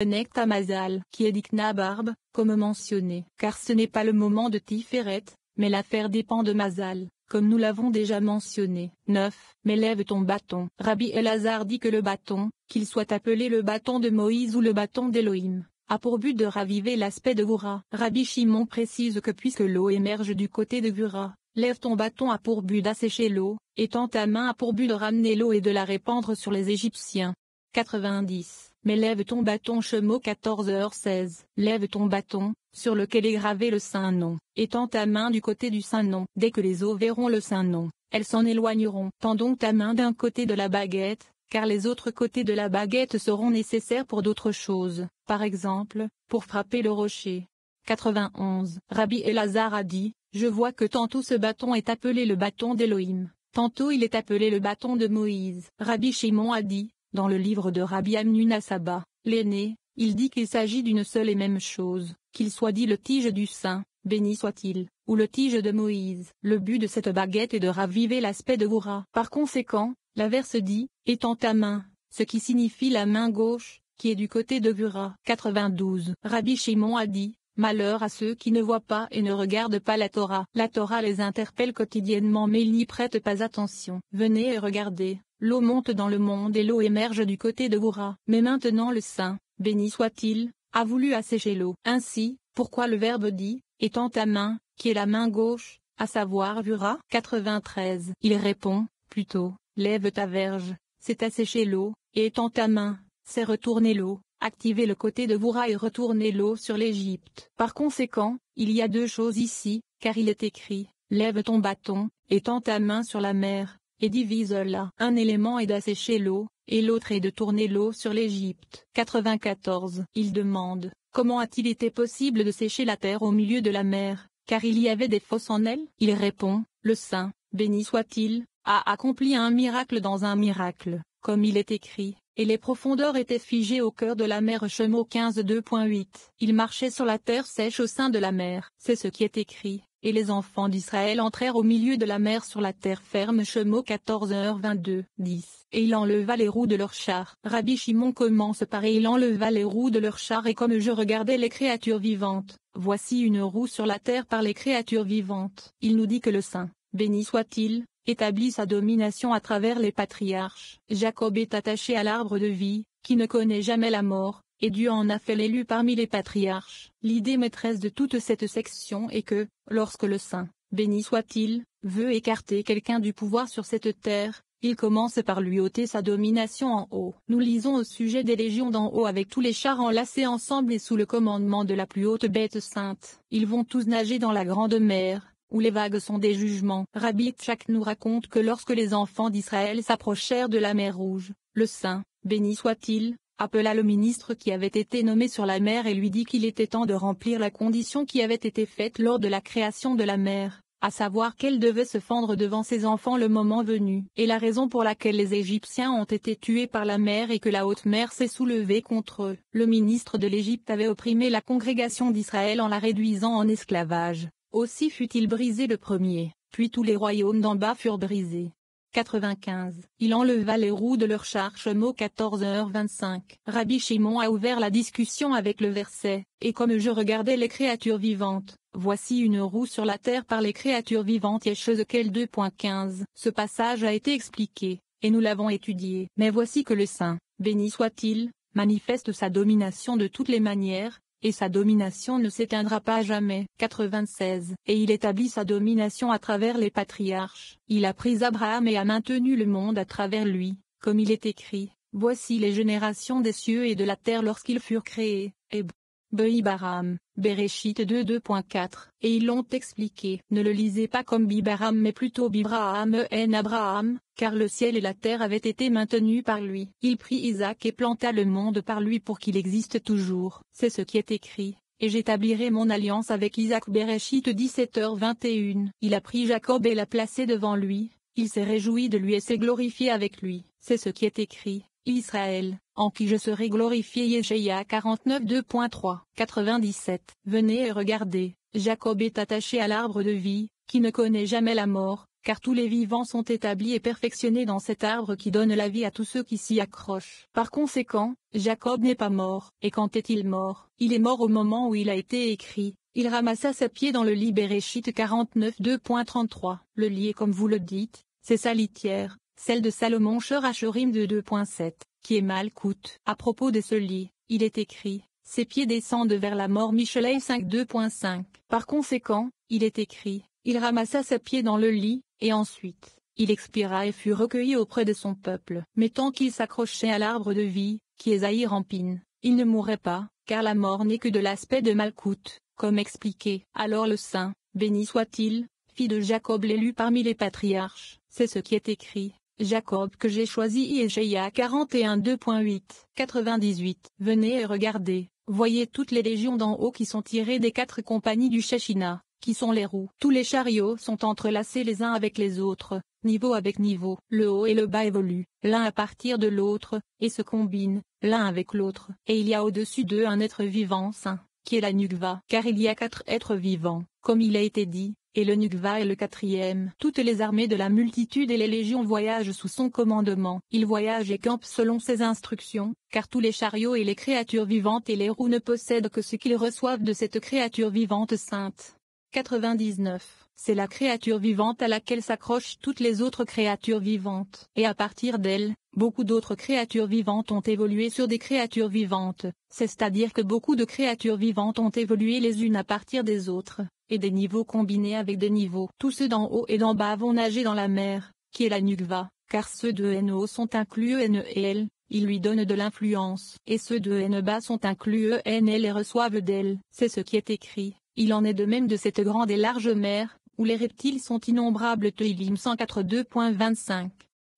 Necta Mazal, qui est d'Ikna Barbe, comme mentionné. Car ce n'est pas le moment de Tiferet, mais l'affaire dépend de Mazal, comme nous l'avons déjà mentionné. 9. Mais lève ton bâton. Rabbi Elazar dit que le bâton, qu'il soit appelé le bâton de Moïse ou le bâton d'Élohim, a pour but de raviver l'aspect de Goura. Rabbi Shimon précise que puisque l'eau émerge du côté de Goura, lève ton bâton a pour but d'assécher l'eau, et tends ta main a pour but de ramener l'eau et de la répandre sur les Égyptiens. 90. Mais lève ton bâton Shemo 14h16. Lève ton bâton, sur lequel est gravé le saint nom, et tends ta main du côté du saint nom. Dès que les eaux verront le saint nom, elles s'en éloigneront. Tends donc ta main d'un côté de la baguette, car les autres côtés de la baguette seront nécessaires pour d'autres choses, par exemple, pour frapper le rocher. 91. Rabbi Elazar a dit, je vois que tantôt ce bâton est appelé le bâton d'Élohim, tantôt il est appelé le bâton de Moïse. Rabbi Shimon a dit, dans le livre de Rabbi Amnun Saba, l'aîné, il dit qu'il s'agit d'une seule et même chose, qu'il soit dit le tige du saint, béni soit-il, ou le tige de Moïse. Le but de cette baguette est de raviver l'aspect de Goura. Par conséquent, la verse dit, étends ta main, ce qui signifie la main gauche, qui est du côté de Goura. 92. Rabbi Shimon a dit, malheur à ceux qui ne voient pas et ne regardent pas la Torah. La Torah les interpelle quotidiennement mais ils n'y prêtent pas attention. Venez et regardez, l'eau monte dans le monde et l'eau émerge du côté de Goura. Mais maintenant le Saint, béni soit-il, a voulu assécher l'eau. Ainsi, pourquoi le Verbe dit, étends ta main, qui est la main gauche, à savoir Goura? 93. Il répond, plutôt, lève ta verge, c'est assécher l'eau, et étends ta main, c'est retourner l'eau. Activer le côté de Goura et retourner l'eau sur l'Égypte. Par conséquent, il y a deux choses ici, car il est écrit, lève ton bâton, et tends ta main sur la mer, et divise-la. Un élément est d'assécher l'eau, et l'autre est de tourner l'eau sur l'Égypte. 94. Il demande, comment a-t-il été possible de sécher la terre au milieu de la mer, car il y avait des fosses en elle? Il répond, le Saint, béni soit-il, a accompli un miracle dans un miracle, comme il est écrit. Et les profondeurs étaient figées au cœur de la mer. Shemo 15:2.8. Il marchait sur la terre sèche au sein de la mer. C'est ce qui est écrit. Et les enfants d'Israël entrèrent au milieu de la mer sur la terre ferme. Shemo 14h22-10. Et il enleva les roues de leurs chars. Rabbi Shimon commence par et il enleva les roues de leurs chars et comme je regardais les créatures vivantes, voici une roue sur la terre par les créatures vivantes. Il nous dit que le Saint, béni soit-il, établit sa domination à travers les patriarches. Jacob est attaché à l'arbre de vie, qui ne connaît jamais la mort, et Dieu en a fait l'élu parmi les patriarches. L'idée maîtresse de toute cette section est que, lorsque le Saint, béni soit-il, veut écarter quelqu'un du pouvoir sur cette terre, il commence par lui ôter sa domination en haut. Nous lisons au sujet des légions d'en haut avec tous les chars enlacés ensemble et sous le commandement de la plus haute bête sainte. Ils vont tous nager dans la grande mer, où les vagues sont des jugements. Rabbi Tchak nous raconte que lorsque les enfants d'Israël s'approchèrent de la mer Rouge, le Saint, béni soit-il, appela le ministre qui avait été nommé sur la mer et lui dit qu'il était temps de remplir la condition qui avait été faite lors de la création de la mer, à savoir qu'elle devait se fendre devant ses enfants le moment venu. Et la raison pour laquelle les Égyptiens ont été tués par la mer et que la haute mer s'est soulevée contre eux. Le ministre de l'Égypte avait opprimé la congrégation d'Israël en la réduisant en esclavage. Aussi fut-il brisé le premier, puis tous les royaumes d'en bas furent brisés. 95. Il enleva les roues de leurs chars. Shemo 14h25. Rabbi Shimon a ouvert la discussion avec le verset, et comme je regardais les créatures vivantes, voici une roue sur la terre par les créatures vivantes. Yeshezekel 2.15. Ce passage a été expliqué, et nous l'avons étudié. Mais voici que le Saint, béni soit-il, manifeste sa domination de toutes les manières, et sa domination ne s'éteindra pas jamais. 96. Et il établit sa domination à travers les patriarches. Il a pris Abraham et a maintenu le monde à travers lui, comme il est écrit, voici les générations des cieux et de la terre lorsqu'ils furent créés, et Bibaram, Bereshit 2.4. Et ils l'ont expliqué. Ne le lisez pas comme Bibaram mais plutôt Bibraham en Abraham, car le ciel et la terre avaient été maintenus par lui. Il prit Isaac et planta le monde par lui pour qu'il existe toujours. C'est ce qui est écrit. Et j'établirai mon alliance avec Isaac. Bereshit 17h21. Il a pris Jacob et l'a placé devant lui. Il s'est réjoui de lui et s'est glorifié avec lui. C'est ce qui est écrit. Israël, en qui je serai glorifié. Yeshaïa 49:2.3. 97. Venez et regardez, Jacob est attaché à l'arbre de vie, qui ne connaît jamais la mort, car tous les vivants sont établis et perfectionnés dans cet arbre qui donne la vie à tous ceux qui s'y accrochent. Par conséquent, Jacob n'est pas mort. Et quand est-il mort? Il est mort au moment où il a été écrit. Il ramassa ses pieds dans le lit Béréchite 49 2.33. Le lit est comme vous le dites, c'est sa litière, celle de Salomon Shor Hachorim de 2.7, qui est Malkout. À propos de ce lit, il est écrit, ses pieds descendent vers la mort Michelet 5 2.5. Par conséquent, il est écrit, il ramassa ses pieds dans le lit, et ensuite, il expira et fut recueilli auprès de son peuple. Mais tant qu'il s'accrochait à l'arbre de vie, qui est Zahir Ampin, il ne mourrait pas, car la mort n'est que de l'aspect de Malkout, comme expliqué. Alors le saint, béni soit-il, fils de Jacob l'élu parmi les patriarches, c'est ce qui est écrit. Jacob que j'ai choisi Yeshaïa 41 2.8, 98. Venez et regardez, voyez toutes les légions d'en haut qui sont tirées des 4 compagnies du Shechina, qui sont les roues. Tous les chariots sont entrelacés les uns avec les autres, niveau avec niveau. Le haut et le bas évoluent, l'un à partir de l'autre, et se combinent, l'un avec l'autre. Et il y a au-dessus d'eux un être vivant saint, qui est la Nukva. Car il y a 4 êtres vivants, comme il a été dit, et le Nukva est le 4e. Toutes les armées de la multitude et les légions voyagent sous son commandement. Ils voyagent et campent selon ses instructions, car tous les chariots et les créatures vivantes et les roues ne possèdent que ce qu'ils reçoivent de cette créature vivante sainte. 99. C'est la créature vivante à laquelle s'accrochent toutes les autres créatures vivantes. Et à partir d'elle, beaucoup d'autres créatures vivantes ont évolué sur des créatures vivantes, c'est-à-dire que beaucoup de créatures vivantes ont évolué les unes à partir des autres, et des niveaux combinés avec des niveaux. Tous ceux d'en haut et d'en bas vont nager dans la mer, qui est la Nukva, car ceux de NO sont inclus N et L, ils lui donnent de l'influence. Et ceux de N bas sont inclus NL et reçoivent d'elle. C'est ce qui est écrit. Il en est de même de cette grande et large mer, où les reptiles sont innombrables. Teilim 104 2.25.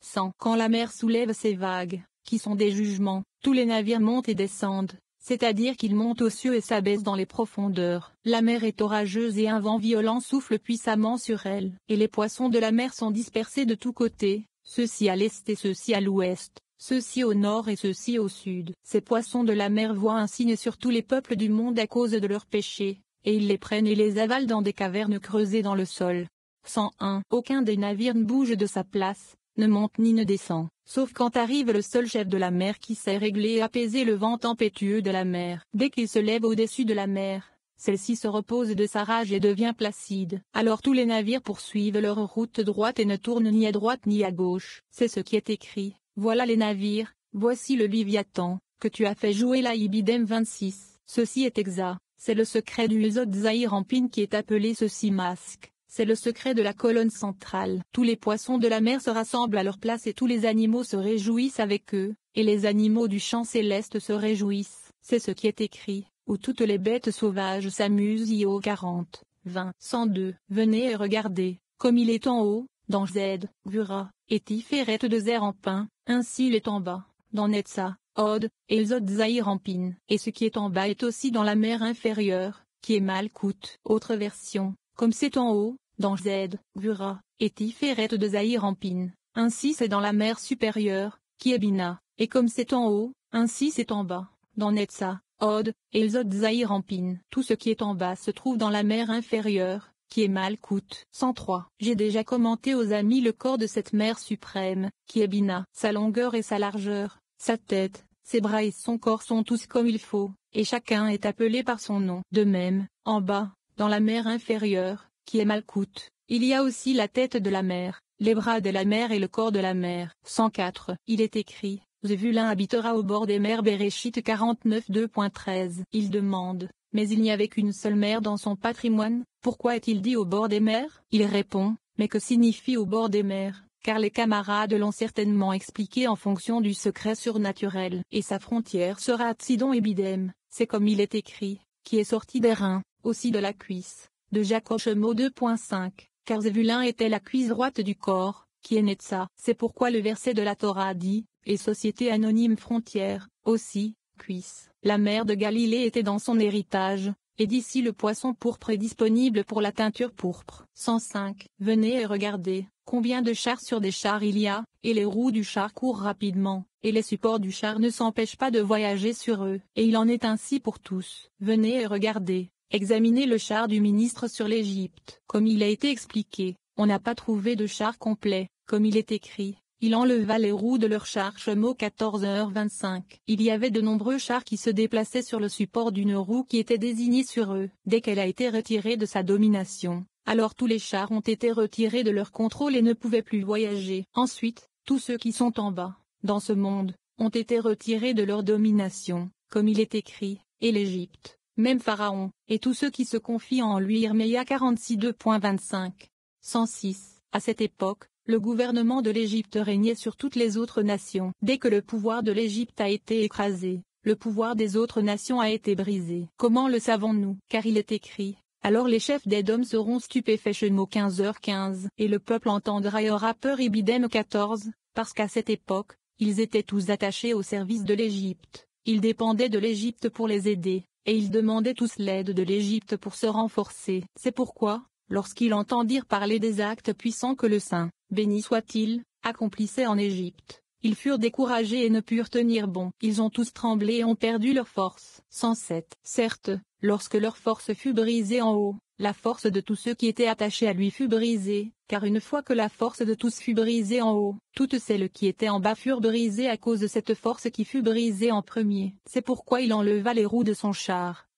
100. Quand la mer soulève ses vagues, qui sont des jugements, tous les navires montent et descendent, c'est-à-dire qu'ils montent aux cieux et s'abaissent dans les profondeurs. La mer est orageuse et un vent violent souffle puissamment sur elle. Et les poissons de la mer sont dispersés de tous côtés, ceux-ci à l'est et ceux-ci à l'ouest, ceux-ci au nord et ceux-ci au sud. Ces poissons de la mer voient un signe sur tous les peuples du monde à cause de leurs péchés, et ils les prennent et les avalent dans des cavernes creusées dans le sol. 101. Aucun des navires ne bouge de sa place, ne monte ni ne descend, sauf quand arrive le seul chef de la mer qui sait régler et apaiser le vent tempétueux de la mer. Dès qu'il se lève au-dessus de la mer, celle-ci se repose de sa rage et devient placide. Alors tous les navires poursuivent leur route droite et ne tournent ni à droite ni à gauche. C'est ce qui est écrit. Voilà les navires, voici le Léviathan, que tu as fait jouer là. Ibidem 26. Ceci est exact. C'est le secret du Hésod Zahir Ampin qui est appelé ceci masque. C'est le secret de la colonne centrale. Tous les poissons de la mer se rassemblent à leur place et tous les animaux se réjouissent avec eux, et les animaux du champ céleste se réjouissent. C'est ce qui est écrit, où toutes les bêtes sauvages s'amusent. Io 40, 20, 102. Venez et regardez, comme il est en haut, dans Z, Gura, et Tiferet de Zer Ampin, ainsi il est en bas, dans Netza, Od, et Zod Zahir Ampin. Et ce qui est en bas est aussi dans la mer inférieure, qui est Malkout. Autre version, comme c'est en haut, dans Z, Gura, et Tiferet de Zahir Ampin, ainsi c'est dans la mer supérieure, qui est Bina, et comme c'est en haut, ainsi c'est en bas, dans Netza, Od, et Zod Zahir Ampin. Tout ce qui est en bas se trouve dans la mer inférieure, qui est Malkout. 103. J'ai déjà commenté aux amis le corps de cette mer suprême, qui est Bina. Sa longueur et sa largeur, sa tête, ses bras et son corps sont tous comme il faut, et chacun est appelé par son nom. De même, en bas, dans la mer inférieure, qui est Malkout, il y a aussi la tête de la mer, les bras de la mer et le corps de la mer. 104. Il est écrit, Zevulun habitera au bord des mers. Béréchite 49 2.13. Il demande, mais il n'y avait qu'une seule mer dans son patrimoine, pourquoi est-il dit au bord des mers? Il répond, mais que signifie au bord des mers? Car les camarades l'ont certainement expliqué en fonction du secret surnaturel. Et sa frontière sera Tsidon et Bidem, c'est comme il est écrit, qui est sorti des reins, aussi de la cuisse, de Jacob Shemo 2.5, car Zevulun était la cuisse droite du corps, qui est Netza. C'est pourquoi le verset de la Torah dit, et société anonyme frontière, aussi, cuisse. La mer de Galilée était dans son héritage, et d'ici le poisson pourpre est disponible pour la teinture pourpre. 105. Venez et regardez, combien de chars sur des chars il y a, et les roues du char courent rapidement, et les supports du char ne s'empêchent pas de voyager sur eux. Et il en est ainsi pour tous. Venez et regardez, examinez le char du ministre sur l'Égypte. Comme il a été expliqué, on n'a pas trouvé de char complet, comme il est écrit. Il enleva les roues de leurs chars. Shemo 14h25. Il y avait de nombreux chars qui se déplaçaient sur le support d'une roue qui était désignée sur eux. Dès qu'elle a été retirée de sa domination, alors tous les chars ont été retirés de leur contrôle et ne pouvaient plus voyager. Ensuite, tous ceux qui sont en bas, dans ce monde, ont été retirés de leur domination, comme il est écrit, et l'Égypte, même Pharaon, et tous ceux qui se confient en lui. Irméia 46:2.25. 106. À cette époque, le gouvernement de l'Égypte régnait sur toutes les autres nations. Dès que le pouvoir de l'Égypte a été écrasé, le pouvoir des autres nations a été brisé. Comment le savons-nous? Car il est écrit, alors les chefs d'Édom seront stupéfaits. Shemo 15h15. Et le peuple entendra et aura peur. Ibidem 14, parce qu'à cette époque, ils étaient tous attachés au service de l'Égypte. Ils dépendaient de l'Égypte pour les aider, et ils demandaient tous l'aide de l'Égypte pour se renforcer. C'est pourquoi, lorsqu'ils entendirent parler des actes puissants que le Saint, béni soit-il, accomplissait en Égypte, ils furent découragés et ne purent tenir bon. Ils ont tous tremblé et ont perdu leur force. 107. Certes, lorsque leur force fut brisée en haut, la force de tous ceux qui étaient attachés à lui fut brisée, car une fois que la force de tous fut brisée en haut, toutes celles qui étaient en bas furent brisées à cause de cette force qui fut brisée en premier. C'est pourquoi il enleva les roues de son char,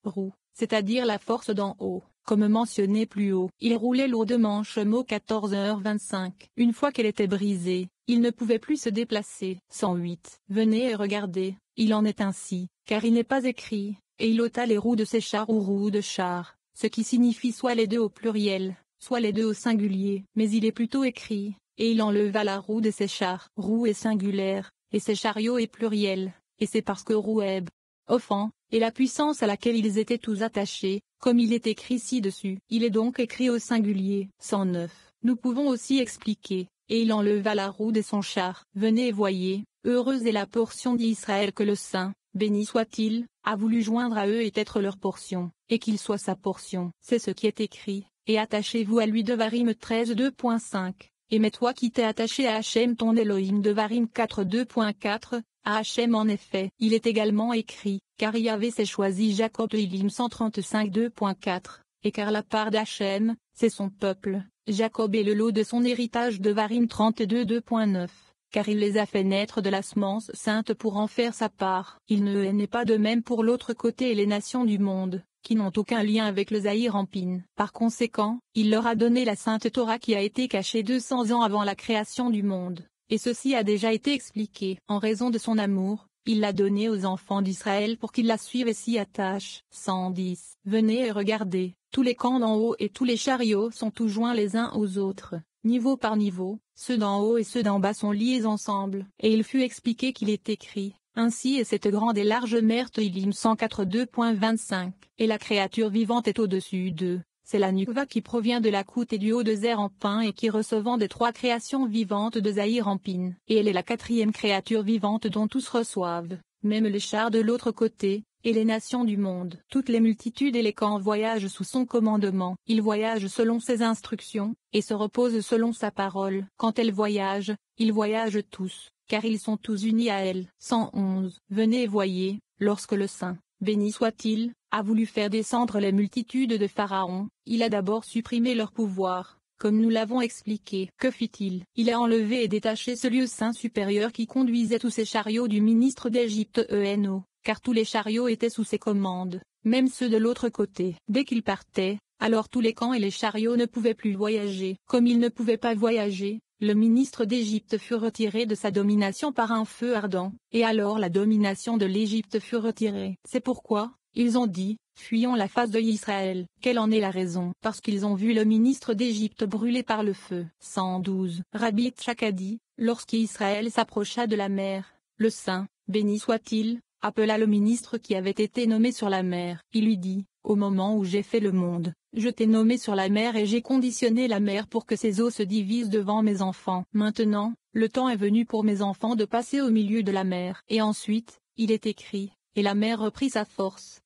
roues, c'est-à-dire la force d'en haut. Comme mentionné plus haut, il roulait lourdement. Shemo 14h25. Une fois qu'elle était brisée, il ne pouvait plus se déplacer. 108. Venez et regardez, il en est ainsi, car il n'est pas écrit, et il ôta les roues de ses chars ou roues de chars, ce qui signifie soit les deux au pluriel, soit les deux au singulier, mais il est plutôt écrit, et il enleva la roue de ses chars. Roue est singulière, et ses chariots est pluriel, et c'est parce que Roueb, offrant, et la puissance à laquelle ils étaient tous attachés, comme il est écrit ci-dessus. Il est donc écrit au singulier. 109. Nous pouvons aussi expliquer, et il enleva la roue de son char. Venez et voyez, heureuse est la portion d'Israël que le Saint, béni soit-il, a voulu joindre à eux et être leur portion, et qu'il soit sa portion. C'est ce qui est écrit, et attachez-vous à lui. Devarim 13:2.5. Et mets-toi qui t'es attaché à Hachem ton Elohim. Devarim 4:2.4. À Hachem en effet, il est également écrit, car Yahvé s'est choisi Jacob. Elim 135:2.4, et car la part d'Hachem, c'est son peuple, Jacob est le lot de son héritage. Devarim 32:2.9, car il les a fait naître de la semence sainte pour en faire sa part. Il ne n'est pas de même pour l'autre côté et les nations du monde, qui n'ont aucun lien avec le Zahir Ampin. Par conséquent, il leur a donné la sainte Torah qui a été cachée 200 ans avant la création du monde. Et ceci a déjà été expliqué. En raison de son amour, il l'a donnée aux enfants d'Israël pour qu'ils la suivent et s'y attachent. 110. Venez et regardez, tous les camps d'en haut et tous les chariots sont tous joints les uns aux autres, niveau par niveau, ceux d'en haut et ceux d'en bas sont liés ensemble. Et il fut expliqué qu'il est écrit, ainsi est cette grande et large mer. Tehillim 104:2.25. Et la créature vivante est au-dessus d'eux. C'est la Nukva qui provient de la Kout et du haut de Zer Ampin et qui recevant des trois créations vivantes de Zahir Ampin. Et elle est la quatrième créature vivante dont tous reçoivent, même les chars de l'autre côté, et les nations du monde. Toutes les multitudes et les camps voyagent sous son commandement. Ils voyagent selon ses instructions, et se reposent selon sa parole. Quand elle voyage, ils voyagent tous, car ils sont tous unis à elle. 111. Venez et voyez, lorsque le Saint, béni soit-il, a voulu faire descendre les multitudes de Pharaon, il a d'abord supprimé leur pouvoir, comme nous l'avons expliqué. Que fit-il? Il a enlevé et détaché ce lieu saint supérieur qui conduisait tous ces chariots du ministre d'Égypte Eno, car tous les chariots étaient sous ses commandes, même ceux de l'autre côté. Dès qu'il partait, alors tous les camps et les chariots ne pouvaient plus voyager. Comme ils ne pouvaient pas voyager, le ministre d'Égypte fut retiré de sa domination par un feu ardent, et alors la domination de l'Égypte fut retirée. C'est pourquoi, ils ont dit, fuyons la face de Israël. Quelle en est la raison? Parce qu'ils ont vu le ministre d'Égypte brûlé par le feu. 112. Rabbi Tchak a dit, lorsqu'Israël s'approcha de la mer, le Saint, béni soit-il, appela le ministre qui avait été nommé sur la mer. Il lui dit, au moment où j'ai fait le monde, je t'ai nommé sur la mer et j'ai conditionné la mer pour que ses eaux se divisent devant mes enfants. Maintenant, le temps est venu pour mes enfants de passer au milieu de la mer. Et ensuite, il est écrit, et la mer reprit sa force.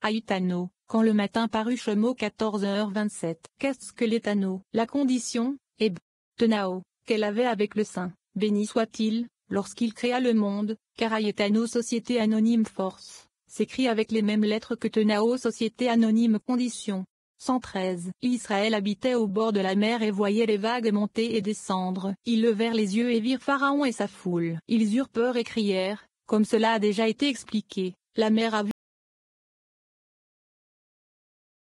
Aïtano, quand le matin parut. Shemo 14h27. Qu'est-ce que l'éthano? La condition, Tenao, qu'elle avait avec le Saint, béni soit-il, lorsqu'il créa le monde, car Aïtano Société Anonyme Force, s'écrit avec les mêmes lettres que Tenao Société Anonyme Condition. 113. Israël habitait au bord de la mer et voyait les vagues monter et descendre. Ils levèrent les yeux et virent Pharaon et sa foule. Ils eurent peur et crièrent, comme cela a déjà été expliqué. La mer a vu